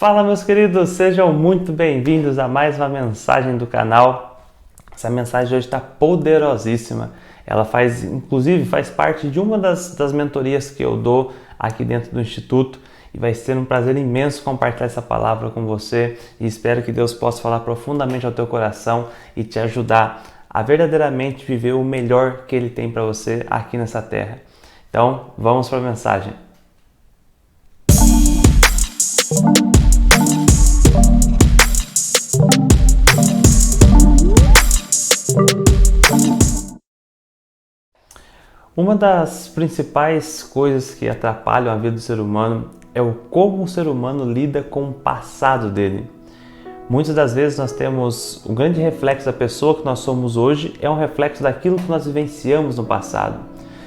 Fala, meus queridos, sejam muito bem-vindos a mais uma mensagem do canal. Essa mensagem de hoje está poderosíssima. Ela inclusive faz parte de uma das mentorias que eu dou aqui dentro do Instituto e vai ser um prazer imenso compartilhar essa palavra com você e espero que Deus possa falar profundamente ao teu coração e te ajudar a verdadeiramente viver o melhor que Ele tem para você aqui nessa terra. Então, vamos para a mensagem. Uma das principais coisas que atrapalham a vida do ser humano é o como o ser humano lida com o passado dele. Muitas das vezes nós temos um grande reflexo da pessoa que nós somos hoje, é um reflexo daquilo que nós vivenciamos no passado.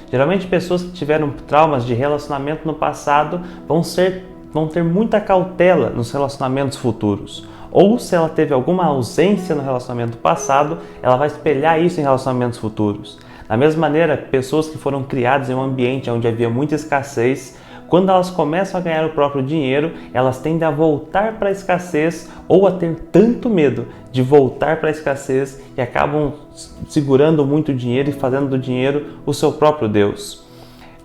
Geralmente pessoas que tiveram traumas de relacionamento no passado vão ter muita cautela nos relacionamentos futuros. Ou se ela teve alguma ausência no relacionamento passado, ela vai espelhar isso em relacionamentos futuros. Da mesma maneira, pessoas que foram criadas em um ambiente onde havia muita escassez, quando elas começam a ganhar o próprio dinheiro, elas tendem a voltar para a escassez ou a ter tanto medo de voltar para a escassez que acabam segurando muito dinheiro e fazendo do dinheiro o seu próprio Deus.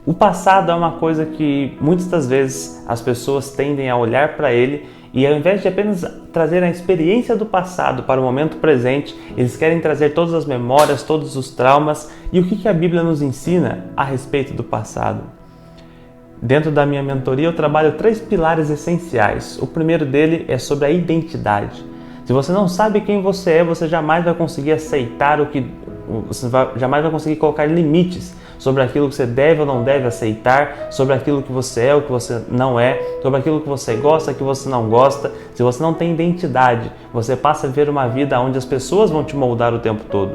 O passado é uma coisa que muitas das vezes as pessoas tendem a olhar para ele e ao invés de apenas trazer a experiência do passado para o momento presente, eles querem trazer todas as memórias, todos os traumas. E o que a Bíblia nos ensina a respeito do passado? Dentro da minha mentoria eu trabalho 3 pilares essenciais. O primeiro dele é sobre a identidade. Se você não sabe quem você é, você jamais vai conseguir aceitar jamais vai conseguir colocar limites sobre aquilo que você deve ou não deve aceitar, sobre aquilo que você é ou que você não é, sobre aquilo que você gosta, que você não gosta. Se você não tem identidade, você passa a viver uma vida onde as pessoas vão te moldar o tempo todo.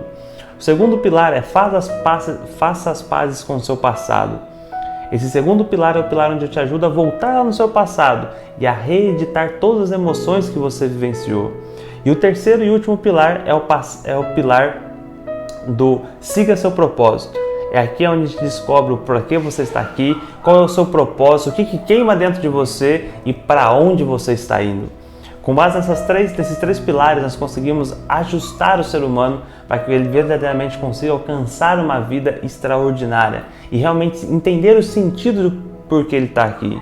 O segundo pilar é faça as pazes com o seu passado. Esse segundo pilar é o pilar onde eu te ajudo a voltar lá no seu passado e a reeditar todas as emoções que você vivenciou. E o terceiro e último pilar é o pilar do siga seu propósito. É aqui onde a gente descobre o porquê você está aqui, qual é o seu propósito, o que queima dentro de você e para onde você está indo. Com base nesses três pilares, nós conseguimos ajustar o ser humano para que ele verdadeiramente consiga alcançar uma vida extraordinária e realmente entender o sentido do porquê ele está aqui.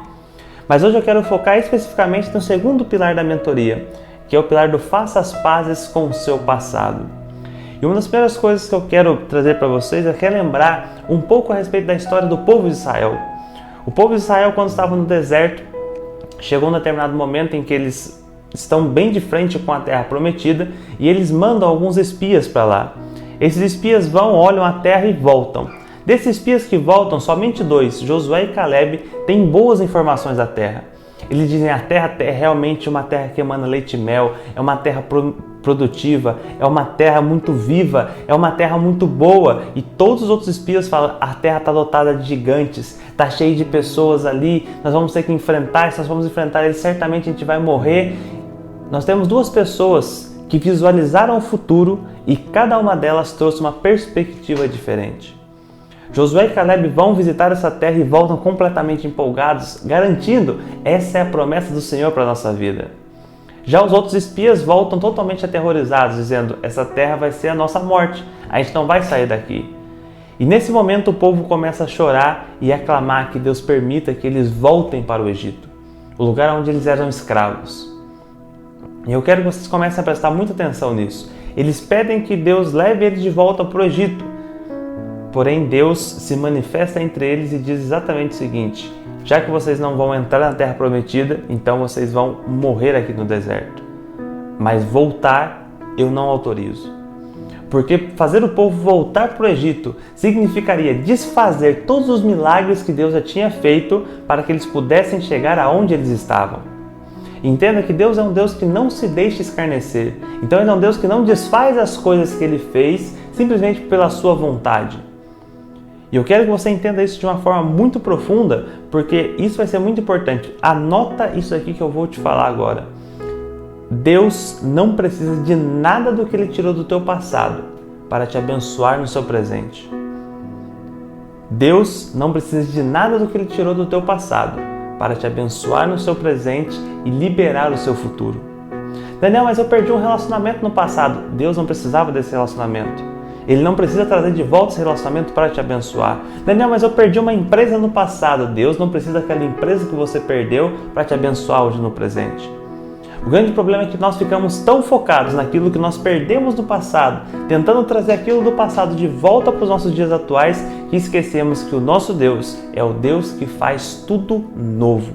Mas hoje eu quero focar especificamente no segundo pilar da mentoria, que é o pilar do faça as pazes com o seu passado. E uma das primeiras coisas que eu quero trazer para vocês é relembrar um pouco a respeito da história do povo de Israel. O povo de Israel, quando estava no deserto, chegou um determinado momento em que eles estão bem de frente com a terra prometida e eles mandam alguns espias para lá. Esses espias olham a terra e voltam. Desses espias que voltam, somente 2, Josué e Caleb, têm boas informações da terra. Eles dizem que a terra é realmente uma terra que emana leite e mel, é uma terra produtiva, é uma terra muito viva, é uma terra muito boa. E todos os outros espias falam, a terra está dotada de gigantes, está cheia de pessoas ali, nós vamos ter que enfrentar, se nós vamos enfrentar eles, certamente a gente vai morrer. Nós temos 2 pessoas que visualizaram o futuro e cada uma delas trouxe uma perspectiva diferente. Josué e Caleb vão visitar essa terra e voltam completamente empolgados, garantindo essa é a promessa do Senhor para a nossa vida. Já os outros espias voltam totalmente aterrorizados, dizendo, essa terra vai ser a nossa morte, a gente não vai sair daqui. E nesse momento o povo começa a chorar e a clamar que Deus permita que eles voltem para o Egito, o lugar onde eles eram escravos. E eu quero que vocês comecem a prestar muita atenção nisso. Eles pedem que Deus leve eles de volta para o Egito. Porém, Deus se manifesta entre eles e diz exatamente o seguinte, já que vocês não vão entrar na terra prometida, então vocês vão morrer aqui no deserto. Mas voltar eu não autorizo. Porque fazer o povo voltar para o Egito significaria desfazer todos os milagres que Deus já tinha feito para que eles pudessem chegar aonde eles estavam. Entenda que Deus é um Deus que não se deixa escarnecer. Então Ele é um Deus que não desfaz as coisas que Ele fez simplesmente pela sua vontade. E eu quero que você entenda isso de uma forma muito profunda, porque isso vai ser muito importante. Anota isso aqui que eu vou te falar agora. Deus não precisa de nada do que Ele tirou do teu passado para te abençoar no seu presente. Deus não precisa de nada do que Ele tirou do teu passado para te abençoar no seu presente e liberar o seu futuro. Daniel, mas eu perdi um relacionamento no passado. Deus não precisava desse relacionamento. Ele não precisa trazer de volta esse relacionamento para te abençoar. Daniel, mas eu perdi uma empresa no passado. Deus não precisa daquela empresa que você perdeu para te abençoar hoje no presente. O grande problema é que nós ficamos tão focados naquilo que nós perdemos no passado, tentando trazer aquilo do passado de volta para os nossos dias atuais, que esquecemos que o nosso Deus é o Deus que faz tudo novo.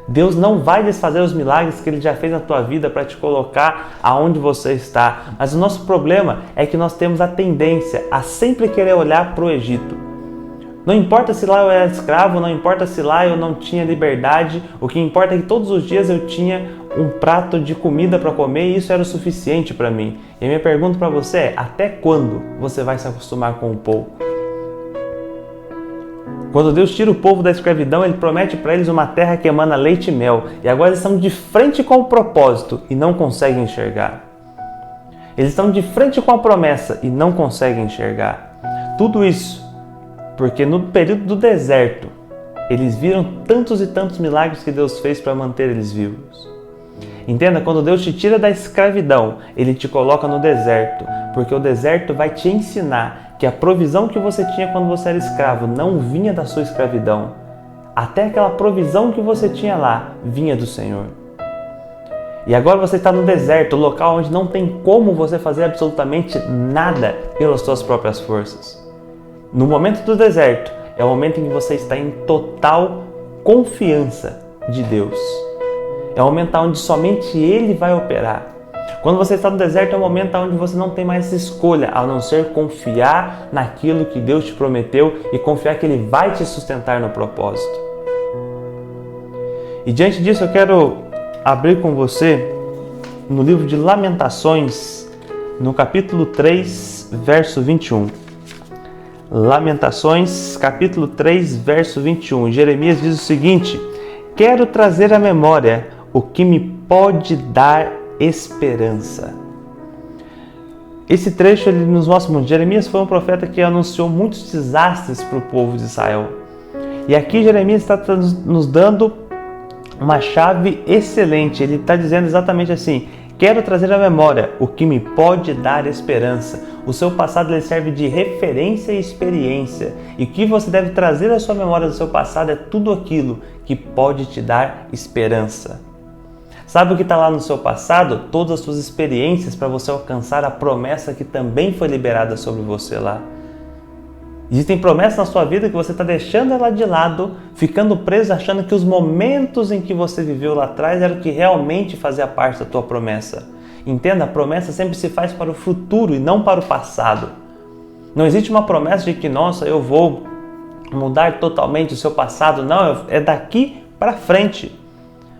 Deus não vai desfazer os milagres que Ele já fez na tua vida para te colocar aonde você está. Mas o nosso problema é que nós temos a tendência a sempre querer olhar para o Egito. Não importa se lá eu era escravo, não importa se lá eu não tinha liberdade, o que importa é que todos os dias eu tinha um prato de comida para comer e isso era o suficiente para mim. E a minha pergunta para você é, até quando você vai se acostumar com o pouco? Quando Deus tira o povo da escravidão, Ele promete para eles uma terra que emana leite e mel. E agora eles estão de frente com o propósito e não conseguem enxergar. Eles estão de frente com a promessa e não conseguem enxergar. Tudo isso porque no período do deserto, eles viram tantos e tantos milagres que Deus fez para manter eles vivos. Entenda, quando Deus te tira da escravidão, Ele te coloca no deserto, porque o deserto vai te ensinar que a provisão que você tinha quando você era escravo não vinha da sua escravidão. Até aquela provisão que você tinha lá vinha do Senhor. E agora você está no deserto, local onde não tem como você fazer absolutamente nada pelas suas próprias forças. No momento do deserto, é o momento em que você está em total confiança de Deus. É o momento onde somente Ele vai operar. Quando você está no deserto, é o momento onde você não tem mais escolha, a não ser confiar naquilo que Deus te prometeu e confiar que Ele vai te sustentar no propósito. E diante disso, eu quero abrir com você no livro de Lamentações, no capítulo 3, verso 21. Lamentações, capítulo 3, verso 21. Jeremias diz o seguinte: quero trazer à memória o que me pode dar esperança. Esse trecho ele nos mostra muito. Jeremias foi um profeta que anunciou muitos desastres para o povo de Israel. E aqui Jeremias está nos dando uma chave excelente. Ele está dizendo exatamente assim: quero trazer à memória o que me pode dar esperança. O seu passado ele serve de referência e experiência. E o que você deve trazer à sua memória do seu passado é tudo aquilo que pode te dar esperança. Sabe o que está lá no seu passado? Todas as suas experiências para você alcançar a promessa que também foi liberada sobre você lá. Existem promessas na sua vida que você está deixando ela de lado, ficando preso, achando que os momentos em que você viveu lá atrás eram o que realmente fazia parte da tua promessa. Entenda, a promessa sempre se faz para o futuro e não para o passado. Não existe uma promessa de que, nossa, eu vou mudar totalmente o seu passado. Não, é daqui para frente.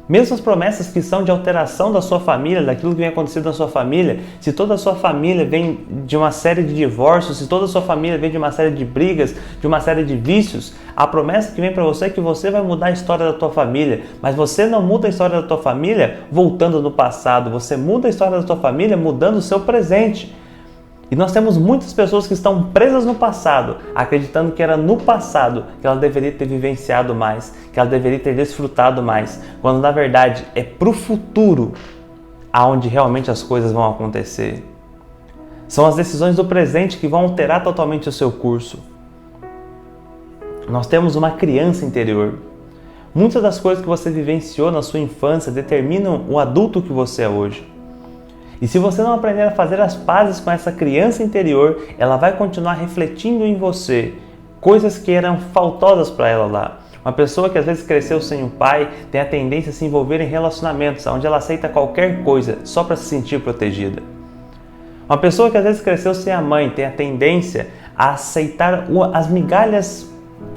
Mesmo as promessas que são de alteração da sua família, daquilo que vem acontecendo na sua família, se toda a sua família vem de uma série de divórcios, se toda a sua família vem de uma série de brigas, de uma série de vícios, a promessa que vem para você é que você vai mudar a história da tua família, mas você não muda a história da tua família voltando no passado, você muda a história da tua família mudando o seu presente. E nós temos muitas pessoas que estão presas no passado, acreditando que era no passado que ela deveria ter vivenciado mais, que ela deveria ter desfrutado mais, quando na verdade é para o futuro aonde realmente as coisas vão acontecer. São as decisões do presente que vão alterar totalmente o seu curso. Nós temos uma criança interior. Muitas das coisas que você vivenciou na sua infância determinam o adulto que você é hoje. E se você não aprender a fazer as pazes com essa criança interior, ela vai continuar refletindo em você coisas que eram faltosas para ela lá. Uma pessoa que às vezes cresceu sem o pai tem a tendência a se envolver em relacionamentos onde ela aceita qualquer coisa só para se sentir protegida. Uma pessoa que às vezes cresceu sem a mãe tem a tendência a aceitar as migalhas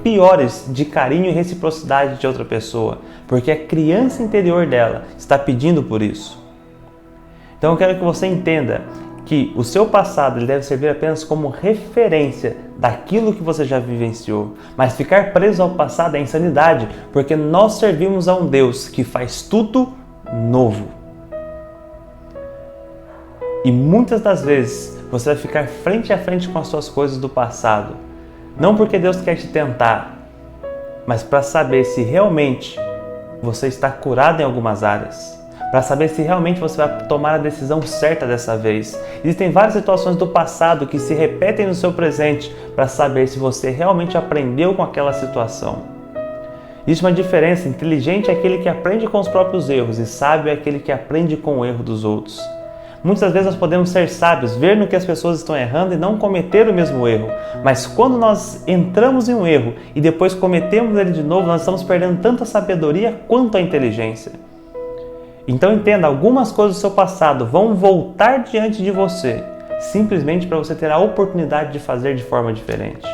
piores de carinho e reciprocidade de outra pessoa, porque a criança interior dela está pedindo por isso. Então eu quero que você entenda que o seu passado ele deve servir apenas como referência daquilo que você já vivenciou. Mas ficar preso ao passado é insanidade, porque nós servimos a um Deus que faz tudo novo. E muitas das vezes você vai ficar frente a frente com as suas coisas do passado. Não porque Deus quer te tentar, mas para saber se realmente você está curado em algumas áreas, para saber se realmente você vai tomar a decisão certa dessa vez. Existem várias situações do passado que se repetem no seu presente para saber se você realmente aprendeu com aquela situação. Existe uma diferença: inteligente é aquele que aprende com os próprios erros e sábio é aquele que aprende com o erro dos outros. Muitas vezes nós podemos ser sábios, ver no que as pessoas estão errando e não cometer o mesmo erro. Mas quando nós entramos em um erro e depois cometemos ele de novo, nós estamos perdendo tanto a sabedoria quanto a inteligência. Então entenda, algumas coisas do seu passado vão voltar diante de você, simplesmente para você ter a oportunidade de fazer de forma diferente.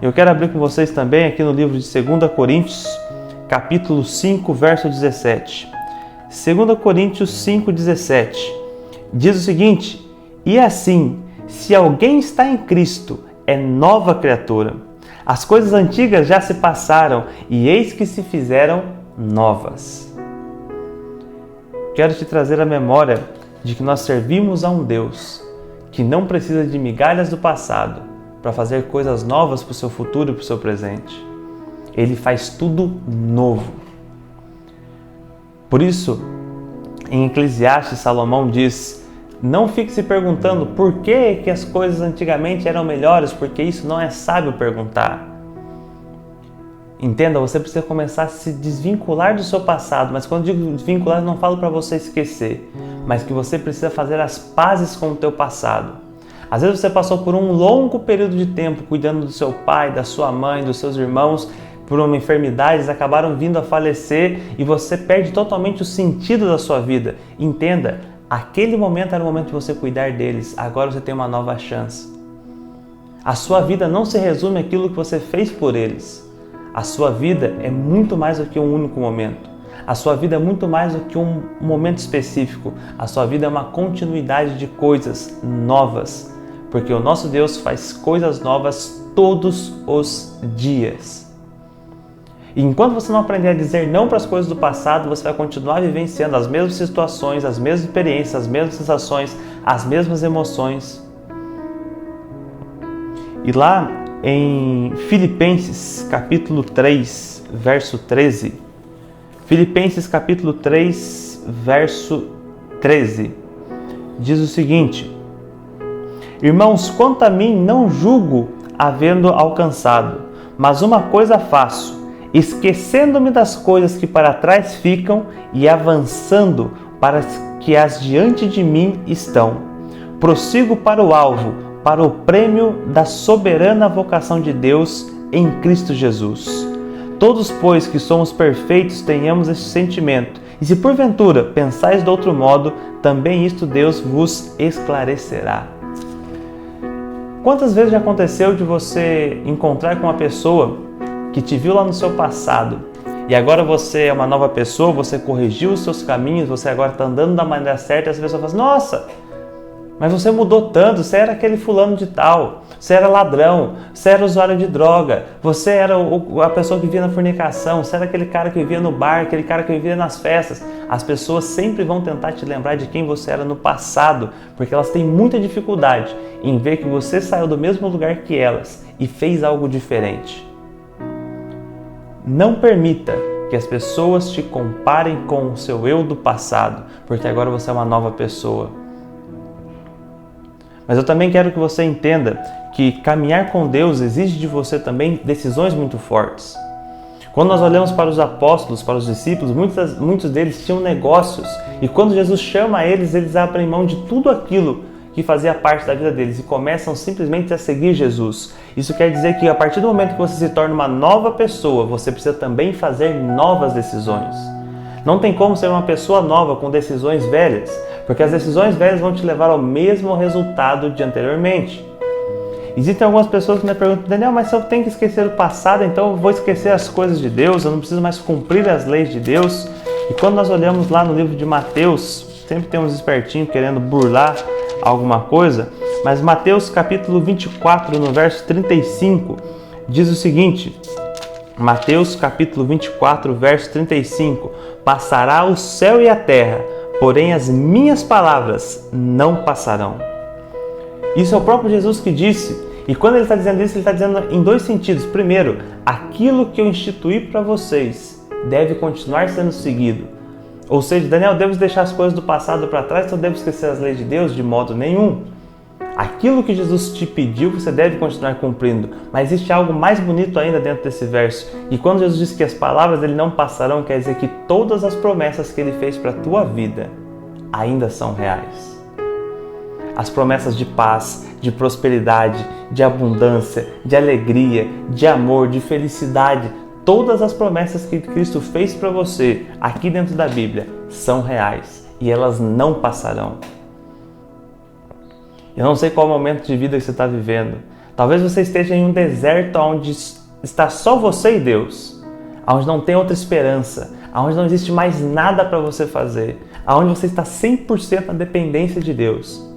Eu quero abrir com vocês também aqui no livro de 2 Coríntios, capítulo 5, verso 17. 2 Coríntios 5,17 diz o seguinte: e assim, se alguém está em Cristo, é nova criatura. As coisas antigas já se passaram e eis que se fizeram novas. Quero te trazer a memória de que nós servimos a um Deus que não precisa de migalhas do passado para fazer coisas novas para o seu futuro e para o seu presente. Ele faz tudo novo. Por isso, em Eclesiastes, Salomão diz: não fique se perguntando por que as coisas antigamente eram melhores, porque isso não é sábio perguntar. Entenda, você precisa começar a se desvincular do seu passado, mas quando eu digo desvincular, eu não falo para você esquecer, mas que você precisa fazer as pazes com o teu passado. Às vezes você passou por um longo período de tempo cuidando do seu pai, da sua mãe, dos seus irmãos, por uma enfermidade, eles acabaram vindo a falecer e você perde totalmente o sentido da sua vida. Entenda, aquele momento era o momento de você cuidar deles, agora você tem uma nova chance. A sua vida não se resume àquilo que você fez por eles. A sua vida é muito mais do que um único momento. A sua vida é muito mais do que um momento específico. A sua vida é uma continuidade de coisas novas, porque o nosso Deus faz coisas novas todos os dias. E enquanto você não aprender a dizer não para as coisas do passado, você vai continuar vivenciando as mesmas situações, as mesmas experiências, as mesmas sensações, as mesmas emoções. E lá em Filipenses capítulo 3, verso 13, Filipenses capítulo 3, verso 13, diz o seguinte: irmãos, quanto a mim não julgo havendo alcançado, mas uma coisa faço, esquecendo-me das coisas que para trás ficam e avançando para as que as diante de mim estão. Prossigo para o alvo, para o prêmio da soberana vocação de Deus em Cristo Jesus. Todos, pois, que somos perfeitos, tenhamos este sentimento. E se porventura pensais de outro modo, também isto Deus vos esclarecerá. Quantas vezes já aconteceu de você encontrar com uma pessoa que te viu lá no seu passado e agora você é uma nova pessoa, você corrigiu os seus caminhos, você agora está andando da maneira certa, e essa pessoa fala assim: nossa, mas você mudou tanto, você era aquele fulano de tal, você era ladrão, você era usuário de droga, você era a pessoa que vivia na fornicação, você era aquele cara que vivia no bar, aquele cara que vivia nas festas. As pessoas sempre vão tentar te lembrar de quem você era no passado, porque elas têm muita dificuldade em ver que você saiu do mesmo lugar que elas e fez algo diferente. Não permita que as pessoas te comparem com o seu eu do passado, porque agora você é uma nova pessoa. Mas eu também quero que você entenda que caminhar com Deus exige de você também decisões muito fortes. Quando nós olhamos para os apóstolos, para os discípulos, muitos deles tinham negócios, e quando Jesus chama eles, eles abrem mão de tudo aquilo que fazia parte da vida deles e começam simplesmente a seguir Jesus. Isso quer dizer que a partir do momento que você se torna uma nova pessoa, você precisa também fazer novas decisões. Não tem como ser uma pessoa nova com decisões velhas, porque as decisões velhas vão te levar ao mesmo resultado de anteriormente. Existem algumas pessoas que me perguntam: Daniel, mas se eu tenho que esquecer o passado, então eu vou esquecer as coisas de Deus, eu não preciso mais cumprir as leis de Deus. E quando nós olhamos lá no livro de Mateus, sempre tem uns espertinhos querendo burlar alguma coisa, mas Mateus capítulo 24, no verso 35, diz o seguinte: Mateus capítulo 24, verso 35, passará o céu e a terra, porém as minhas palavras não passarão. Isso é o próprio Jesus que disse, E quando ele está dizendo isso, ele está dizendo em dois sentidos. Primeiro, aquilo que eu instituí para vocês deve continuar sendo seguido. Ou seja, Daniel, devo deixar as coisas do passado para trás, então devo esquecer as leis de Deus? De modo nenhum. Aquilo que Jesus te pediu, você deve continuar cumprindo. Mas existe algo mais bonito ainda dentro desse verso. E quando Jesus disse que as palavras dele não passarão, quer dizer que todas as promessas que ele fez para a tua vida ainda são reais. As promessas de paz, de prosperidade, de abundância, de alegria, de amor, de felicidade, todas as promessas que Cristo fez para você aqui dentro da Bíblia são reais e elas não passarão. Eu não sei qual momento de vida que você está vivendo. Talvez você esteja em um deserto onde está só você e Deus, onde não tem outra esperança, onde não existe mais nada para você fazer, onde você está 100% na dependência de Deus.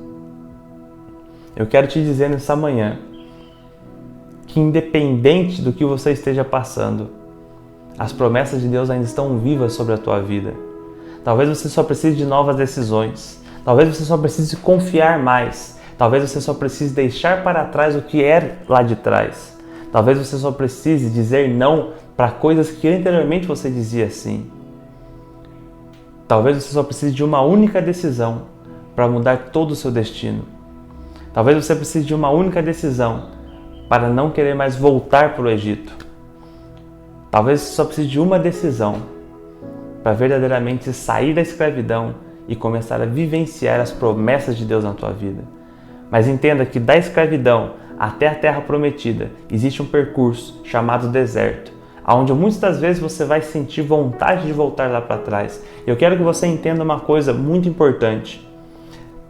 Eu quero te dizer nessa manhã que independente do que você esteja passando, as promessas de Deus ainda estão vivas sobre a tua vida. Talvez você só precise de novas decisões. Talvez você só precise confiar mais. Talvez você só precise deixar para trás o que é lá de trás. Talvez você só precise dizer não para coisas que anteriormente você dizia sim. Talvez você só precise de uma única decisão para mudar todo o seu destino. Talvez você precise de uma única decisão para não querer mais voltar para o Egito. Talvez você só precise de uma decisão para verdadeiramente sair da escravidão e começar a vivenciar as promessas de Deus na tua vida. Mas entenda que da escravidão até a terra prometida existe um percurso chamado deserto, onde muitas das vezes você vai sentir vontade de voltar lá para trás. Eu quero que você entenda uma coisa muito importante.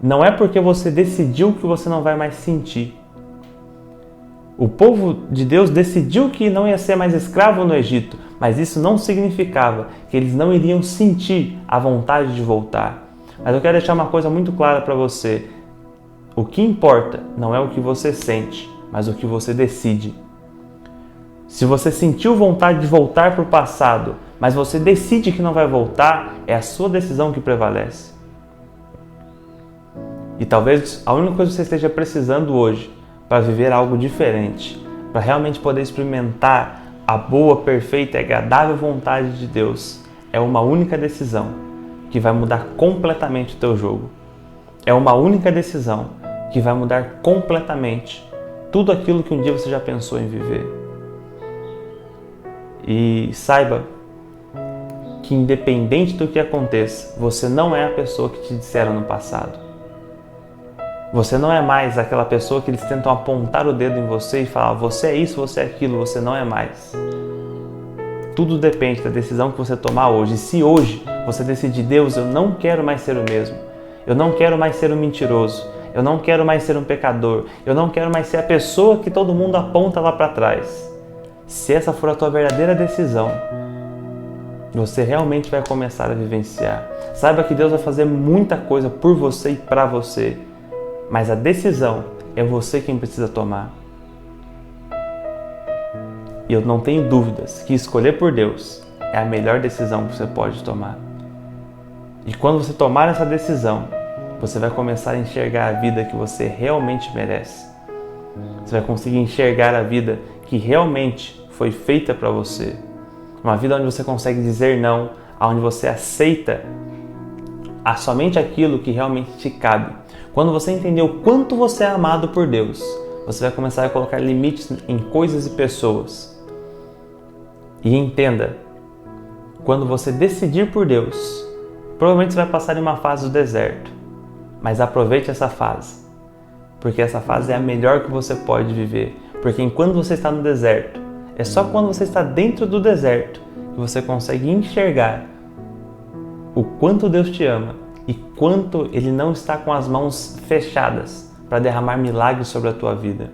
Não é porque você decidiu que você não vai mais sentir. O povo de Deus decidiu que não ia ser mais escravo no Egito, mas isso não significava que eles não iriam sentir a vontade de voltar. Mas eu quero deixar uma coisa muito clara para você. O que importa não é o que você sente, mas o que você decide. Se você sentiu vontade de voltar para o passado, mas você decide que não vai voltar, é a sua decisão que prevalece. E talvez a única coisa que você esteja precisando hoje para viver algo diferente, para realmente poder experimentar a boa, perfeita e agradável vontade de Deus, é uma única decisão que vai mudar completamente o teu jogo. É uma única decisão que vai mudar completamente tudo aquilo que um dia você já pensou em viver. E saiba que independente do que aconteça, você não é a pessoa que te disseram no passado. Você não é mais aquela pessoa que eles tentam apontar o dedo em você e falar você é isso, você é aquilo, você não é mais. Tudo depende da decisão que você tomar hoje. E se hoje você decidir, Deus, eu não quero mais ser o mesmo, eu não quero mais ser um mentiroso, eu não quero mais ser um pecador, eu não quero mais ser a pessoa que todo mundo aponta lá para trás. Se essa for a tua verdadeira decisão, você realmente vai começar a vivenciar. Saiba que Deus vai fazer muita coisa por você e para você. Mas a decisão é você quem precisa tomar. E eu não tenho dúvidas que escolher por Deus é a melhor decisão que você pode tomar. E quando você tomar essa decisão, você vai começar a enxergar a vida que você realmente merece. Você vai conseguir enxergar a vida que realmente foi feita para você. Uma vida onde você consegue dizer não, onde você aceita somente aquilo que realmente te cabe. Quando você entender o quanto você é amado por Deus, você vai começar a colocar limites em coisas e pessoas. E entenda, quando você decidir por Deus, provavelmente você vai passar em uma fase do deserto, mas aproveite essa fase, porque essa fase é a melhor que você pode viver. Porque enquanto você está no deserto, é só quando você está dentro do deserto que você consegue enxergar o quanto Deus te ama e quanto Ele não está com as mãos fechadas para derramar milagres sobre a tua vida.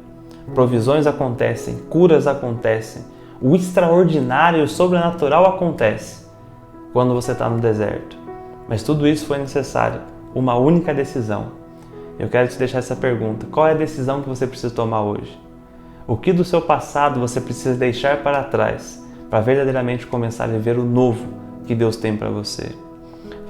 Provisões acontecem, curas acontecem, o extraordinário e o sobrenatural acontece quando você está no deserto. Mas tudo isso foi necessário, uma única decisão. Eu quero te deixar essa pergunta: qual é a decisão que você precisa tomar hoje? O que do seu passado você precisa deixar para trás para verdadeiramente começar a viver o novo que Deus tem para você?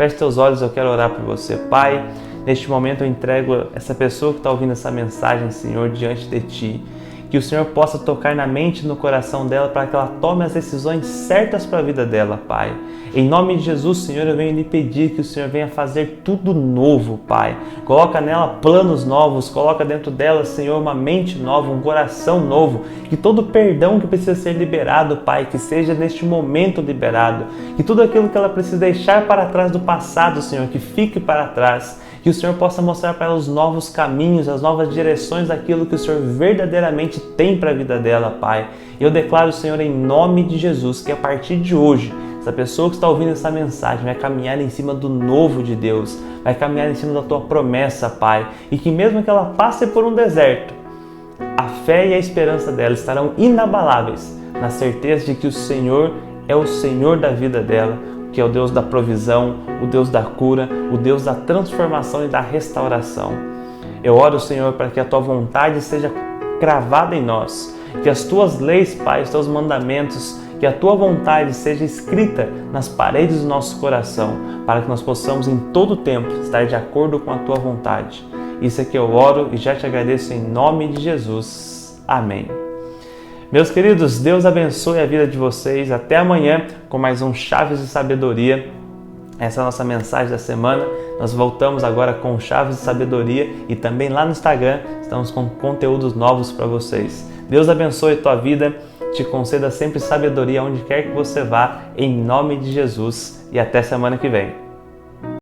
Feche teus olhos, eu quero orar por você. Pai, neste momento eu entrego essa pessoa que está ouvindo essa mensagem, Senhor, diante de Ti. que o Senhor possa tocar na mente e no coração dela para que ela tome as decisões certas para a vida dela, Pai. Em nome de Jesus, Senhor, eu venho lhe pedir que o Senhor venha fazer tudo novo, Pai. Coloca nela planos novos, coloca dentro dela, Senhor, uma mente nova, um coração novo, que todo perdão que precisa ser liberado, Pai, que seja neste momento liberado, que tudo aquilo que ela precisa deixar para trás do passado, Senhor, que fique para trás, que o Senhor possa mostrar para ela os novos caminhos, as novas direções daquilo que o Senhor verdadeiramente tem para a vida dela, Pai. Eu declaro, Senhor, em nome de Jesus, que a partir de hoje, essa pessoa que está ouvindo essa mensagem vai caminhar em cima do novo de Deus, vai caminhar em cima da Tua promessa, Pai, e que mesmo que ela passe por um deserto, a fé e a esperança dela estarão inabaláveis, na certeza de que o Senhor é o Senhor da vida dela, que é o Deus da provisão, o Deus da cura, o Deus da transformação e da restauração. Eu oro, Senhor, para que a Tua vontade seja cravada em nós, que as Tuas leis, Pai, os Teus mandamentos, que a Tua vontade seja escrita nas paredes do nosso coração, para que nós possamos em todo o tempo estar de acordo com a Tua vontade. Isso é que eu oro e já te agradeço em nome de Jesus. Amém. Meus queridos, Deus abençoe a vida de vocês. Até amanhã com mais um Chaves de Sabedoria. Essa é a nossa mensagem da semana. Nós voltamos agora com Chaves de Sabedoria e também lá no Instagram estamos com conteúdos novos para vocês. Deus abençoe a tua vida, te conceda sempre sabedoria onde quer que você vá, em nome de Jesus, e até semana que vem.